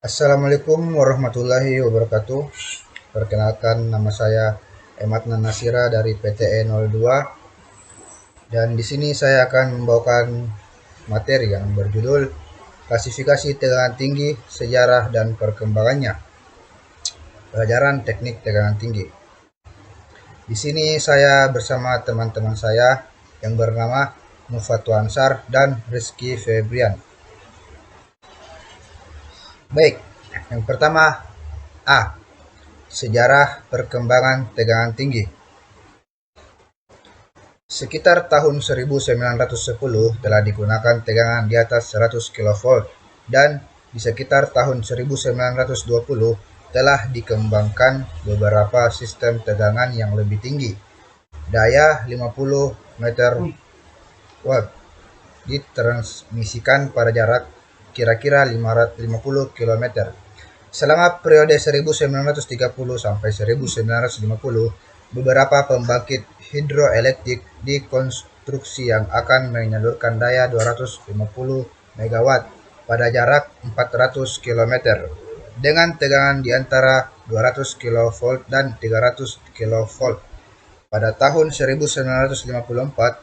Assalamualaikum warahmatullahi wabarakatuh. Perkenalkan, nama saya Emat Nasira dari PTE 02 dan di sini saya akan membawakan materi yang berjudul Klasifikasi Tegangan Tinggi, Sejarah dan Perkembangannya. Pelajaran Teknik Tegangan Tinggi. Di sini saya bersama teman-teman saya yang bernama Mufatul Ansar dan Rizky Febrian. Baik, yang pertama A. Sejarah perkembangan tegangan tinggi. Sekitar tahun 1910 telah digunakan tegangan di atas 100 kV dan di sekitar tahun 1920 telah dikembangkan beberapa sistem tegangan yang lebih tinggi. Daya 50 meter watt ditransmisikan pada jarak kira-kira 50 km. Selama periode 1930 sampai 1950, beberapa pembangkit hidroelektrik dikonstruksi yang akan menyalurkan daya 250 MW pada jarak 400 km dengan tegangan di antara 200 kV dan 300 kV. Pada tahun 1954,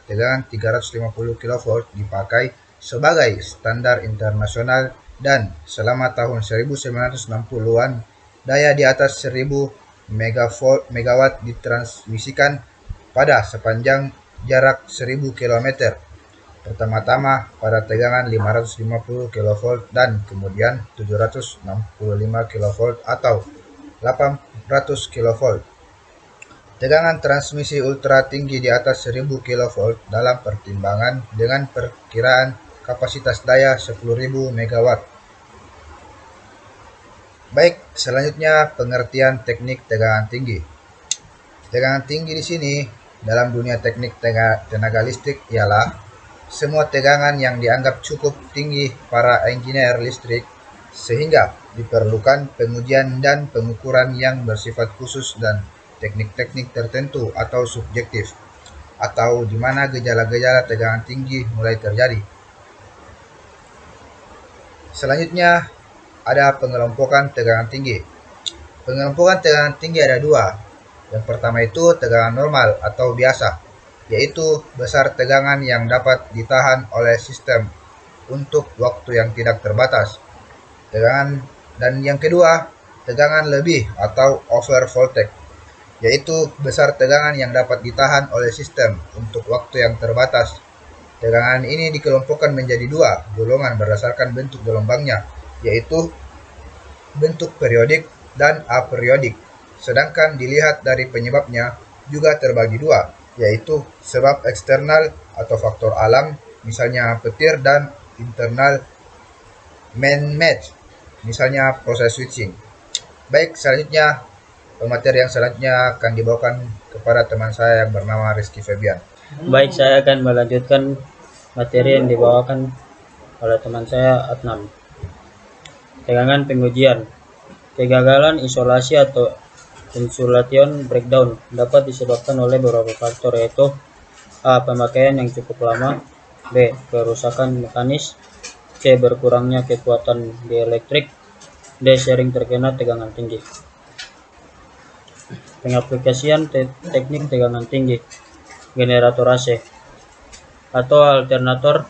tegangan 350 kV dipakai sebagai standar internasional dan selama tahun 1960-an daya di atas 1000 MW ditransmisikan pada sepanjang jarak 1000 km. Pertama-tama pada tegangan 550 kV dan kemudian 765 kV atau 800 kV. Tegangan transmisi ultra tinggi di atas 1000 kV dalam pertimbangan dengan perkiraan kapasitas daya 10.000 MW. Baik, selanjutnya pengertian teknik tegangan tinggi. Tegangan tinggi di sini dalam dunia teknik tenaga listrik ialah semua tegangan yang dianggap cukup tinggi para engineer listrik sehingga diperlukan pengujian dan pengukuran yang bersifat khusus dan teknik-teknik tertentu atau subjektif, atau di mana gejala-gejala tegangan tinggi mulai terjadi. Selanjutnya ada pengelompokan tegangan tinggi. Pengelompokan tegangan tinggi ada dua. Yang pertama itu tegangan normal atau biasa, yaitu besar tegangan yang dapat ditahan oleh sistem untuk waktu yang tidak terbatas. Dan yang kedua, tegangan lebih atau over voltage, yaitu besar tegangan yang dapat ditahan oleh sistem untuk waktu yang terbatas. Tegangan ini dikelompokkan menjadi dua golongan berdasarkan bentuk gelombangnya, yaitu bentuk periodik dan aperiodik. Sedangkan dilihat dari penyebabnya juga terbagi dua, yaitu sebab eksternal atau faktor alam, misalnya petir, dan internal man-made, misalnya proses switching. Baik, selanjutnya materi yang selanjutnya akan dibawakan kepada teman saya yang bernama Rizky Febrian. Baik, saya akan melanjutkan materi yang dibawakan oleh teman saya Adnan. Tegangan pengujian. Kegagalan isolasi atau insulation breakdown dapat disebabkan oleh beberapa faktor, yaitu A. Pemakaian yang cukup lama, B. Kerusakan mekanis, C. Berkurangnya kekuatan dieelektrik, D. Sering terkena tegangan tinggi. Pengaplikasian teknik tegangan tinggi. Generator AC atau alternator.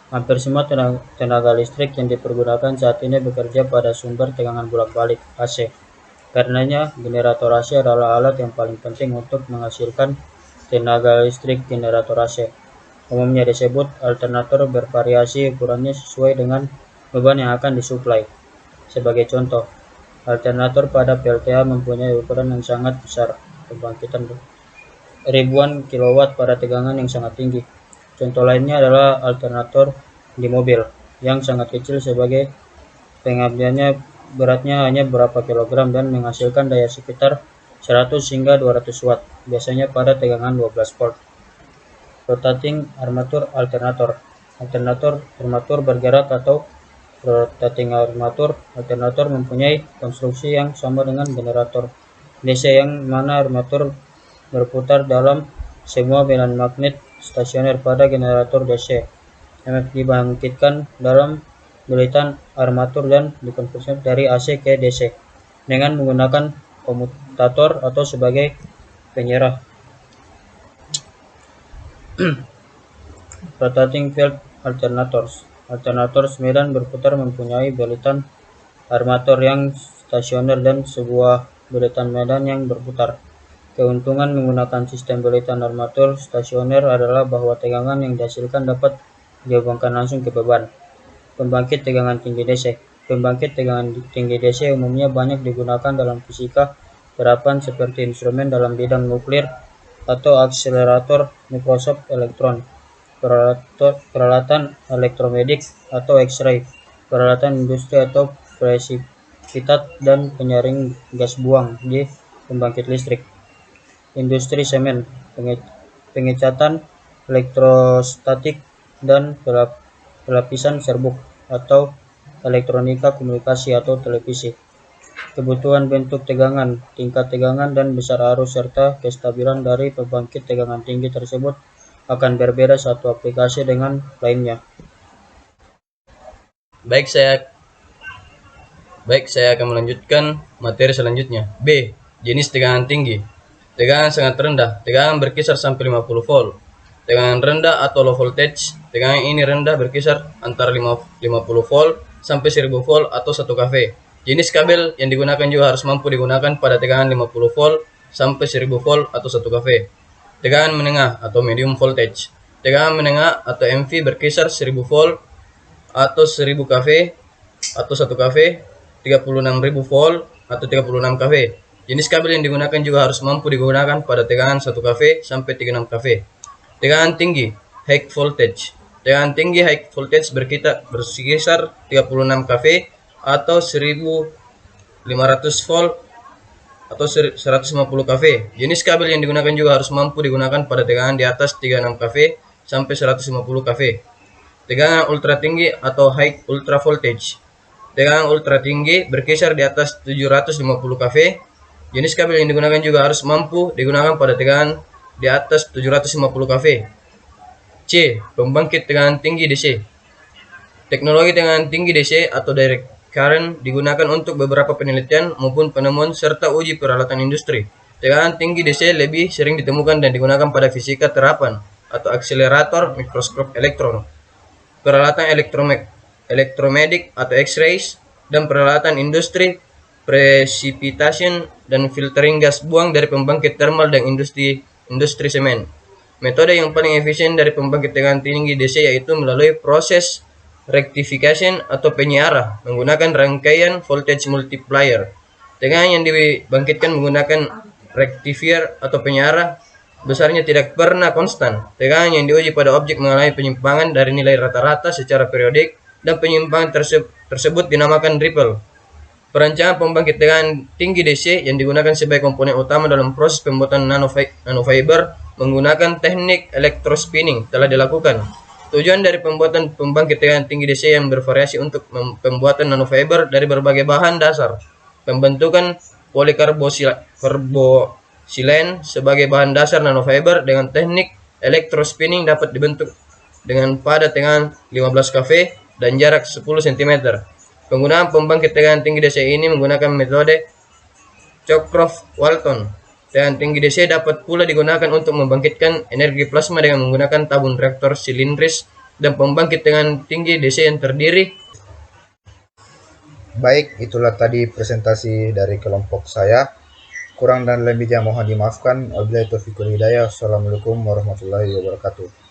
Hampir semua tenaga listrik yang dipergunakan saat ini bekerja pada sumber tegangan bolak-balik AC. Karenanya, generator AC adalah alat yang paling penting untuk menghasilkan tenaga listrik generator AC. Umumnya disebut alternator, bervariasi ukurannya sesuai dengan beban yang akan disuplai. Sebagai contoh, alternator pada PLTA mempunyai ukuran yang sangat besar, pembangkitan ribuan kilowatt pada tegangan yang sangat tinggi. Contoh lainnya adalah alternator di mobil yang sangat kecil, sebagai pengabdiannya beratnya hanya berapa kilogram dan menghasilkan daya sekitar 100 hingga 200 watt, biasanya pada tegangan 12 volt. Rotating armatur alternator. Alternator armatur bergerak atau rotating armatur alternator mempunyai konstruksi yang sama dengan generator DC, yang mana armatur berputar dalam semua medan magnet stasioner pada generator DC yang dibangkitkan dalam buletan armatur dan dikonversi dari AC ke DC dengan menggunakan komutator atau sebagai penyerah. Rotating field alternators. Alternators medan berputar mempunyai buletan armatur yang stasioner dan sebuah buletan medan yang berputar. Keuntungan menggunakan sistem buletan armatur stasioner adalah bahwa tegangan yang dihasilkan dapat dihubungkan langsung ke beban. Pembangkit tegangan tinggi DC. Pembangkit tegangan tinggi DC umumnya banyak digunakan dalam fisika terapan seperti instrumen dalam bidang nuklir atau akselerator Microwave elektron, peralatan elektromedik atau X-ray, peralatan industri atau presipitat dan penyaring gas buang di pembangkit listrik. Industri semen, pengecatan elektrostatik dan pelapisan serbuk atau elektronika komunikasi atau televisi. Kebutuhan bentuk tegangan, tingkat tegangan, dan besar arus serta kestabilan dari pembangkit tegangan tinggi tersebut akan berbeda satu aplikasi dengan lainnya. Baik, saya akan melanjutkan materi selanjutnya. B. Jenis tegangan tinggi. Tegangan sangat rendah. Tegangan berkisar sampai 50 volt. Tegangan rendah atau low voltage. Tegangan ini rendah berkisar antara 50 volt sampai 1000 volt atau 1 kV. Jenis kabel yang digunakan juga harus mampu digunakan pada tegangan 50 volt sampai 1000 volt atau 1 kV. Tegangan menengah atau medium voltage. Tegangan menengah atau MV berkisar 1000 volt atau 1000 kV atau 1 kV, 36.000 volt atau 36 kV. Jenis kabel yang digunakan juga harus mampu digunakan pada tegangan 1 kV sampai 36 kV. Tegangan tinggi high voltage. Tegangan tinggi high voltage berkisar 36 kV atau 1500 volt atau 150 kV. Jenis kabel yang digunakan juga harus mampu digunakan pada tegangan di atas 36 kV sampai 150 kV. Tegangan ultra tinggi atau high ultra voltage. Tegangan ultra tinggi berkisar di atas 750 kV. Jenis kabel yang digunakan juga harus mampu digunakan pada tegangan di atas 750 kV. C. Pembangkit tegangan tinggi DC. Teknologi tegangan tinggi DC atau direct current digunakan untuk beberapa penelitian maupun penemuan serta uji peralatan industri. Tegangan tinggi DC lebih sering ditemukan dan digunakan pada fisika terapan atau akselerator mikroskop elektron, peralatan elektromedik atau X-rays, dan peralatan industri precipitation dan filtering gas buang dari pembangkit thermal dan industri semen. Metode yang paling efisien dari pembangkit tegangan tinggi DC yaitu melalui proses rectification atau penyiarah menggunakan rangkaian voltage multiplier. Tegangan yang dibangkitkan menggunakan rectifier atau penyiarah besarnya tidak pernah konstan. Tegangan yang diuji pada objek mengalami penyimpangan dari nilai rata-rata secara periodik dan penyimpangan tersebut dinamakan ripple. Perancangan pembangkit tegangan tinggi DC yang digunakan sebagai komponen utama dalam proses pembuatan nanofiber menggunakan teknik electrospinning telah dilakukan. Tujuan dari pembuatan pembangkit tegangan tinggi DC yang bervariasi untuk pembuatan nanofiber dari berbagai bahan dasar. Pembentukan polikarbosilane sebagai bahan dasar nanofiber dengan teknik electrospinning dapat dibentuk dengan pada tegangan 15 kV dan jarak 10 cm. Penggunaan pembangkit tegangan tinggi DC ini menggunakan metode Cockcroft-Walton. Tegangan tinggi DC dapat pula digunakan untuk membangkitkan energi plasma dengan menggunakan tabung reaktor silindris dan pembangkit tegangan tinggi DC yang terdiri. Baik, itulah tadi presentasi dari kelompok saya. Kurang dan lebihnya mohon dimaafkan. Wabillahi taufiq wal hidayah. Wassalamualaikum warahmatullahi wabarakatuh.